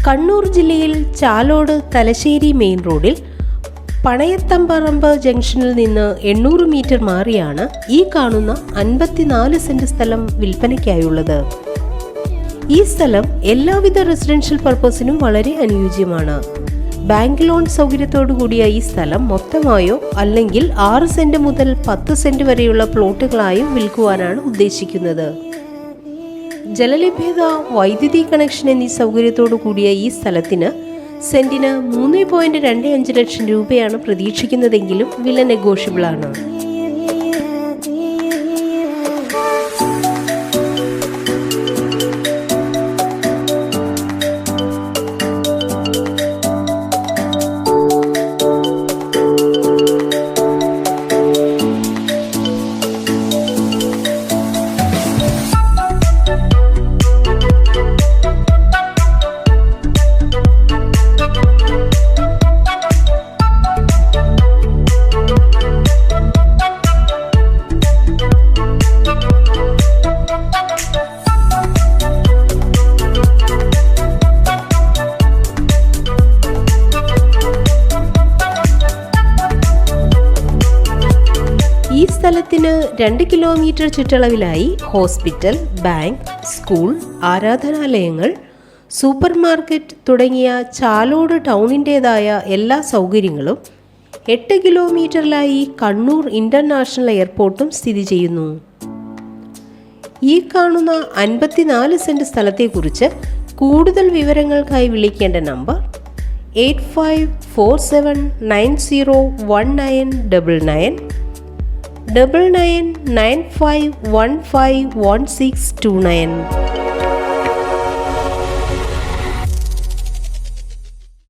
കണ്ണൂർ ജില്ലയിൽ ചാലോട് തലശ്ശേരി മെയിൻ റോഡിൽ പണയത്തമ്പറമ്പ് ജംഗ്ഷനിൽ നിന്ന് 800 മീറ്റർ മാറിയാണ് ഈ കാണുന്ന 54 സെന്റ് സ്ഥലം വിൽപ്പനയ്ക്കായുള്ളത്. ഈ സ്ഥലം എല്ലാവിധ റെസിഡൻഷ്യൽ പർപ്പസിനും വളരെ അനുയോജ്യമാണ്. ബാങ്ക് ലോൺ സൗകര്യത്തോടു കൂടിയ ഈ സ്ഥലം മൊത്തമായോ അല്ലെങ്കിൽ 6 സെന്റ് മുതൽ 10 സെന്റ് വരെയുള്ള പ്ലോട്ടുകളായും വിൽക്കുവാനാണ് ഉദ്ദേശിക്കുന്നത്. ജലലഭ്യത, വൈദ്യുതി കണക്ഷൻ എന്നീ സൗകര്യത്തോടു കൂടിയ ഈ സ്ഥലത്തിന് സെന്റിന് 3.25 ലക്ഷം രൂപയാണ് പ്രതീക്ഷിക്കുന്നതെങ്കിലും വില നെഗോഷ്യബിൾ ആണ്. ഈ സ്ഥലത്തിന് 2 കിലോമീറ്റർ ചുറ്റളവിലായി ഹോസ്പിറ്റൽ, ബാങ്ക്, സ്കൂൾ, ആരാധനാലയങ്ങൾ, സൂപ്പർ മാർക്കറ്റ് തുടങ്ങിയ ചാലോട് ടൗണിൻ്റേതായ എല്ലാ സൗകര്യങ്ങളും 8 കിലോമീറ്ററിലായി കണ്ണൂർ ഇൻ്റർനാഷണൽ എയർപോർട്ടും സ്ഥിതി ചെയ്യുന്നു. ഈ കാണുന്ന 54 സെന്റ് സ്ഥലത്തെക്കുറിച്ച് കൂടുതൽ വിവരങ്ങൾക്കായി വിളിക്കേണ്ട നമ്പർ 8547901999 9995151629.